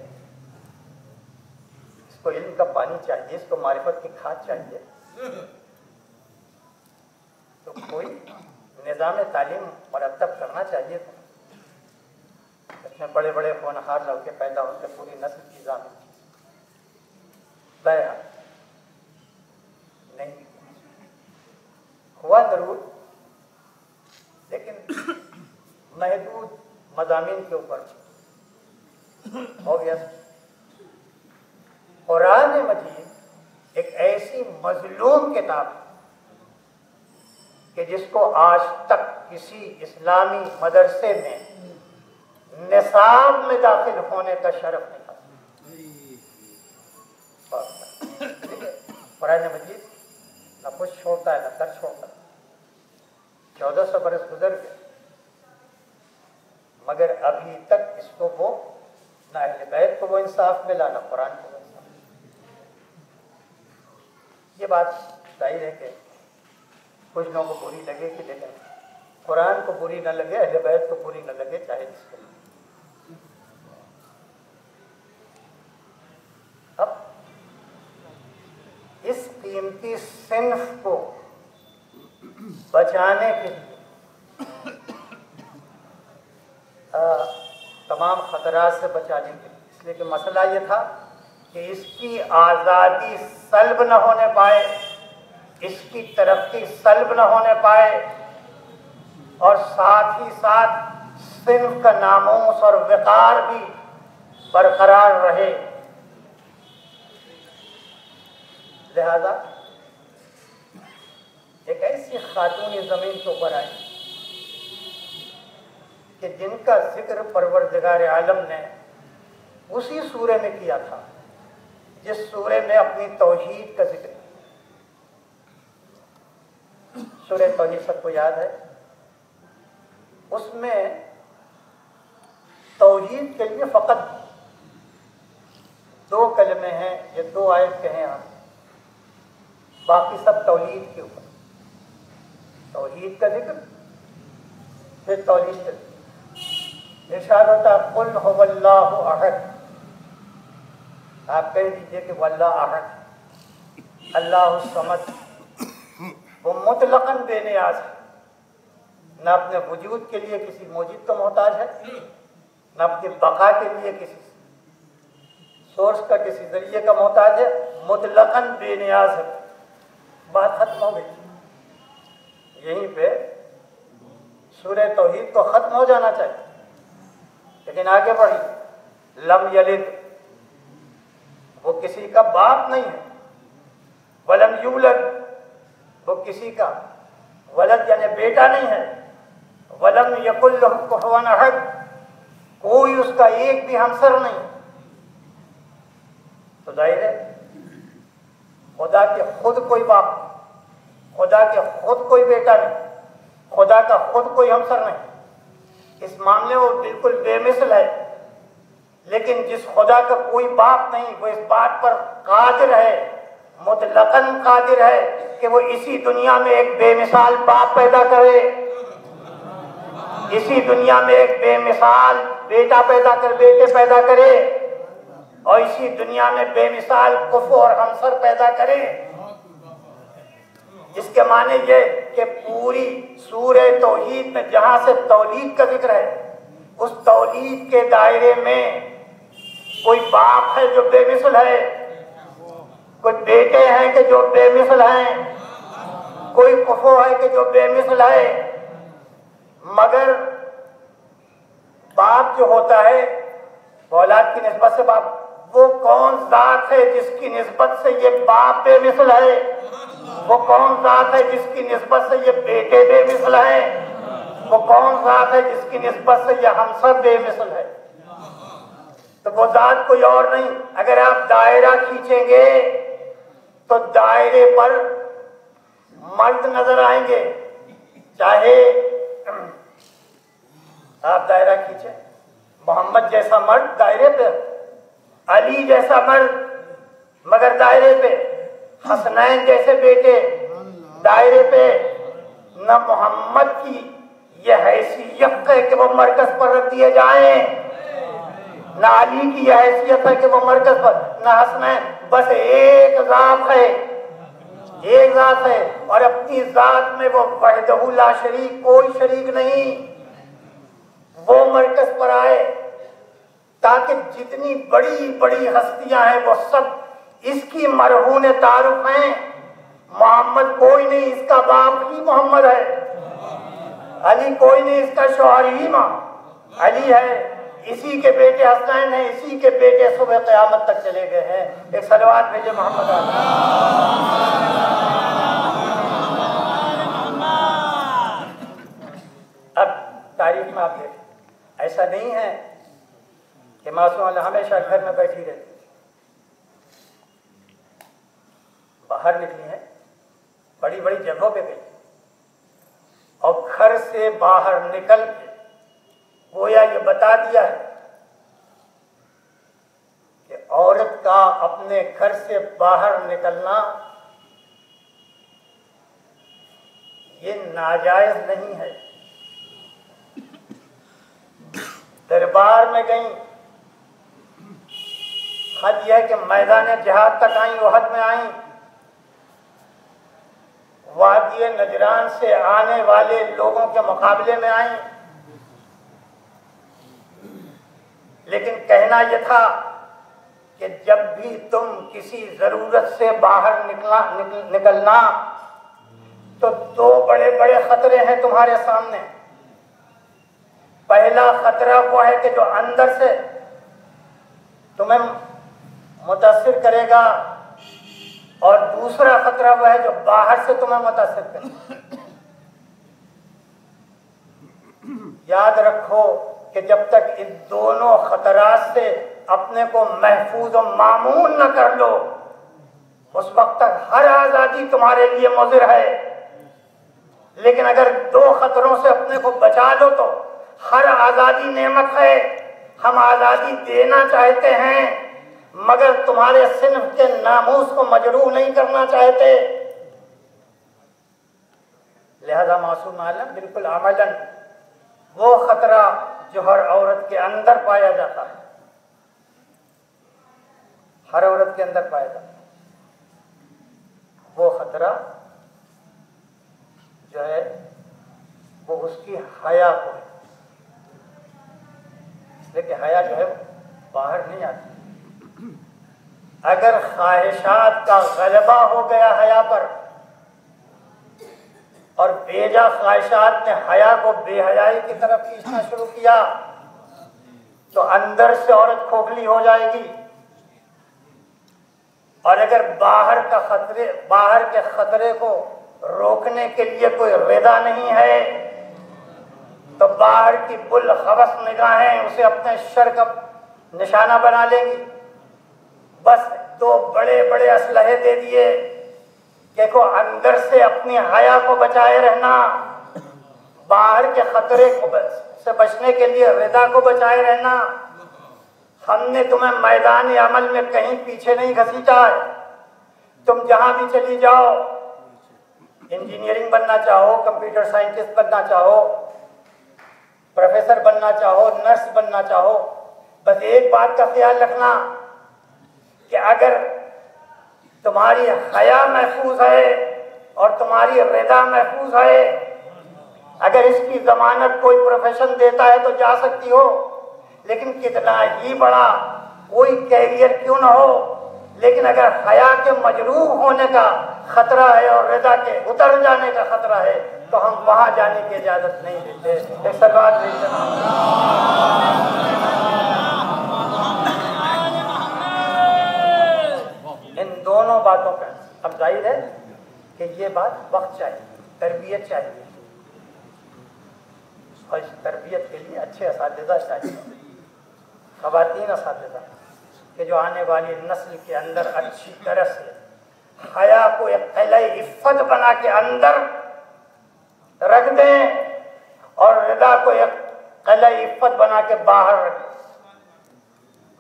इसको इल्म का पानी चाहिए, इसको मारिफत की खाद चाहिए। तो कोई निज़ाम तालीम मरतब करना चाहिए था, इसमें बड़े बड़े होनहार लड़के पैदा होते, पूरी नस्ल की जान बहरहाल नहीं हुआ जरूर, लेकिन महदूद मज़ामीन के ऊपर हो गया। कुरान मजीद एक ऐसी मजलूम किताब है कि जिसको आज तक किसी इस्लामी मदरसे में निसाब में दाखिल होने का शरफ नहीं था। कुरान मजीद न कुछ छोड़ता है न कर छोड़ता है। 1400 बरस गुजर गए, मगर अभी तक इसको वो न अहले बैत को वो इंसाफ मिला, न कुरान को वो इंसाफ। ये बात जाहिर है कि कुछ लोगों को बुरी लगेगी, लेकिन कुरान को बुरी न लगे, अहले बैत को बुरी न लगे, चाहे जिसको। अब इस कीमती सिन्फ को बचाने के लिए तमाम खतरात से बचाने के लिए, इसलिए कि मसला ये था कि इसकी आज़ादी सल्ब न होने पाए, इसकी तरक्की सल्ब न होने पाए, और साथ ही साथ सिन्फ का नामूस और वक़ार भी बरकरार रहे। लिहाजा एक ऐसी खातून ज़मीन के ऊपर आई कि जिनका जिक्र परवरदिगार आलम ने उसी सूरे में किया था जिस सूरे में अपनी तौहीद का जिक्र। सूरे तौहीद सबको याद है, उसमें तौहीद के लिए फ़कत 2 कलमे हैं, ये 2 आयत के हैं, बाकी सब तौहीद के ऊपर। तौहीद का जिक्र, फिर तौहीद का इरशाद होता है कुल हुवल्लाहु अहद। आप कह दीजिए कि वल्लाह अहद, अल्लाह समद। वो मुतलकन बेनियाज है, न अपने वजूद के लिए किसी मौजूद का मोहताज है, न अपनी बका के लिए किसी सोर्स का, किसी जरिए का मोहताज है, मुतलकन बेनियाज है। बात खत्म हो गई। यहीं पे सूरह तौहीद को खत्म हो जाना चाहिए, लेकिन आगे बढ़ी। लम यलिद, वो किसी का बाप नहीं है। वलम यूलद, वो किसी का वलद यानी बेटा नहीं है। वलम यकुल लहू कुफुवन अहद, कोई उसका एक भी हमसर नहीं। तो जाहिर है खुदा के खुद कोई बाप, खुदा के खुद कोई बेटा नहीं, खुदा का खुद कोई हमसर नहीं। इस मामले में वो बिल्कुल बेमिसल है। लेकिन जिस खुदा का कोई बाप नहीं, वो इस बात पर कादिर है, मुतलकन कादिर है कि वो इसी दुनिया में एक बेमिसाल बाप पैदा करे, इसी दुनिया में एक बेमिसाल बेटा पैदा कर, बेटे पैदा करे, और इसी दुनिया में बेमिसाल कुफर और हमसर पैदा करे। इसके माने ये कि पूरी सूरह तौहीद में जहां से तौलीद का जिक्र है, उस तौलीद के दायरे में कोई बाप है जो बेमिसल है, कोई बेटे हैं कि जो बेमिसल हैं, कोई कुफो है कि जो बेमिसल है। मगर बाप जो होता है औलाद की निस्बत से, बाप वो कौन जात है जिसकी निस्बत से ये बाप बेमिसल है? वो कौन जात है जिसकी निस्बत से ये बेटे बेमिसल है? वो कौन जात है जिसकी निस्बत से ये हम सब बेमिसल है? तो वो जात कोई और नहीं। अगर आप दायरा खींचेंगे तो दायरे पर मर्द नजर आएंगे। चाहे आप दायरा खींचे, मोहम्मद जैसा मर्द दायरे पे, अली जैसा मर्द मगर दायरे पे, हसनैन जैसे बेटे दायरे पे। न मोहम्मद की यह हैसियत है कि वो मरकज पर रख दिए जाएं, न अली की यह हैसियत है कि वो मरकज पर, न हसनैन। बस एक जात है, एक जात है, और अपनी जात में वो वहदहू ला शरीक, कोई शरीक नहीं। वो मरकज पर आए ताकि जितनी बड़ी बड़ी हस्तियां हैं वो सब इसकी मरहून तारुफ हैं। मोहम्मद कोई नहीं, इसका बाप ही मोहम्मद है। अली कोई नहीं, इसका शौहर ही अली है। इसी के बेटे हसनैन हैं, इसी के बेटे सुबह क़यामत तक चले गए हैं। एक सलवात भेजे मोहम्मद। अब तारीख में आप देखें, ऐसा नहीं है कि मासूम हमेशा घर में बैठी रहती, बाहर निकली है, बड़ी बड़ी जगहों पे गई, और घर से बाहर निकल के गोया ये बता दिया है कि औरत का अपने घर से बाहर निकलना ये नाजायज नहीं है। दरबार में गई, हद यह कि मैदान जिहाद तक आई, वहद में आई, वादिय नजरान से आने वाले लोगों के मुकाबले में आई, लेकिन कहना यह था कि जब भी तुम किसी जरूरत से बाहर निकलना तो दो बड़े बड़े खतरे हैं तुम्हारे सामने। पहला खतरा वो है कि जो अंदर से तुम्हें मुतासिर करेगा, और दूसरा खतरा वो है जो बाहर से तुम्हें मुतासिर करेगा। याद रखो कि जब तक इन दोनों खतरात से अपने को महफूज और मामून न कर लो, उस वक्त तक हर आज़ादी तुम्हारे लिए मुज़िर है। लेकिन अगर दो खतरों से अपने को बचा लो तो हर आज़ादी नेमत है। हम आज़ादी देना चाहते हैं मगर तुम्हारे सिन्फ के नामूस को मजरूह नहीं करना चाहते। लिहाजा मासूम आलम बिल्कुल अमलन वो खतरा जो हर औरत के अंदर पाया जाता है, हर औरत के अंदर पाया जाता है, वो खतरा जो है वो उसकी हया को है। लेकिन हया जो है बाहर नहीं आती। अगर ख्वाहिशात का गलबा हो गया हया पर और बेजा ख्वाहिशात ने हया को बेहयाई की तरफ खींचना शुरू किया तो अंदर से औरत खोखली हो जाएगी। और अगर बाहर के खतरे को रोकने के लिए कोई रिदा नहीं है तो बाहर की बुल हवस निगाहें उसे अपने शर का निशाना बना लेंगी। बस दो बड़े बड़े असलहे दे दिए कि को अंदर से अपनी हया को बचाए रहना, बाहर के खतरे से बचने के लिए रिदा को बचाए रहना। हमने तुम्हें मैदान अमल में कहीं पीछे नहीं घसीटा है। तुम जहां भी चली जाओ, इंजीनियरिंग बनना चाहो, कंप्यूटर साइंटिस्ट बनना चाहो, प्रोफेसर बनना चाहो, नर्स बनना चाहो, बस एक बात का ख्याल रखना कि अगर तुम्हारी हया महफूज है और तुम्हारी रिदा महफूज है, अगर इसकी जमानत कोई प्रोफेशन देता है तो जा सकती हो, लेकिन कितना ही बड़ा कोई कैरियर क्यों ना हो, लेकिन अगर हया के मजरूह होने का खतरा है और रिदा के उतर जाने का खतरा है तो हम वहां जाने की इजाजत नहीं देते। एक सलवात इन दोनों बातों का अब जाहिर है कि ये बात वक्त चाहिए, तरबियत चाहिए, और इस तरबियत के लिए अच्छे असातिज़ा चाहिए, ख़वातीन असातिज़ा कि जो आने वाली नस्ल के अंदर अच्छी तरह से हया को एक क़िले इफ़्फ़त बना के अंदर रख दें और रिदा को एक क़िले इफ़्फ़त बना के बाहर रख दें।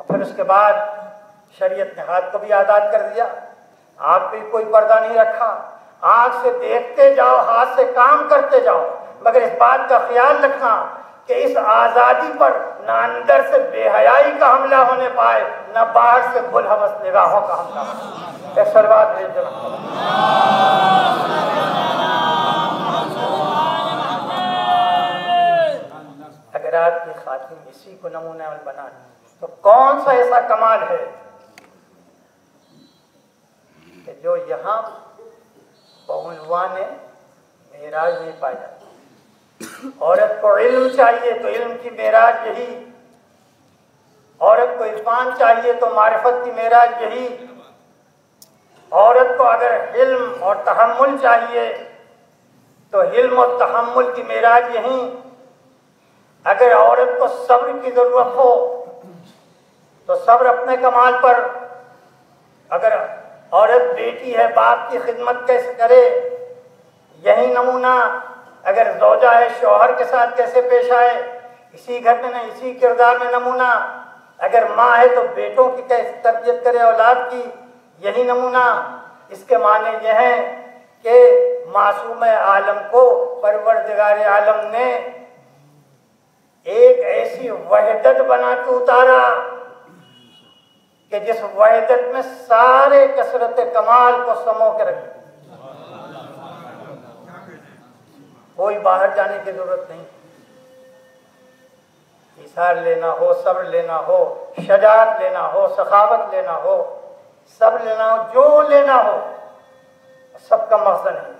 और फिर उसके बाद शरीयत ने हाथ को भी आज़ाद कर दिया, आँख पे कोई पर्दा नहीं रखा, आँख से देखते जाओ, हाथ से काम करते जाओ, मगर इस बात का ख्याल रखना कि इस आज़ादी पर न अंदर से बेहयाई का हमला होने पाए, न बाहर से बुलहवस निगाहों का हमला। एक सलवात भेज दो। अगर आपकी खातिन इसी को नमूना बना तो कौन सा ऐसा कमाल है कि जो यहाँ पहुंचवाने मेराज नहीं पाया जाता। औरत को इल्म चाहिए तो इल्म की मेराज यही, औरत को इरफान चाहिए तो मारिफत की मेराज यही, औरत को अगर इल्म और तहम्मुल चाहिए तो इल्म और तहम्मुल की मेराज यही, अगर औरत को सब्र की जरूरत हो तो सब्र अपने कमाल पर, अगर औरत बेटी है बाप की खिदमत कैसे करे यही नमूना, अगर ज़ौजा है शौहर के साथ कैसे पेश आए इसी घर में, इसी किरदार में नमूना, अगर माँ है तो बेटों की कैसे तरबियत करे औलाद की यही नमूना। इसके माने यह है कि मासूम आलम को परवरदिगार आलम ने एक ऐसी वहदत बना के उतारा कि जिस वहदत में सारे कसरत कमाल को समो के रखे, कोई बाहर जाने की जरूरत नहीं। इसार लेना हो, सब्र लेना हो, शजाअत लेना हो, सखावत लेना हो, सब लेना हो, जो लेना हो, सबका मखज़न है।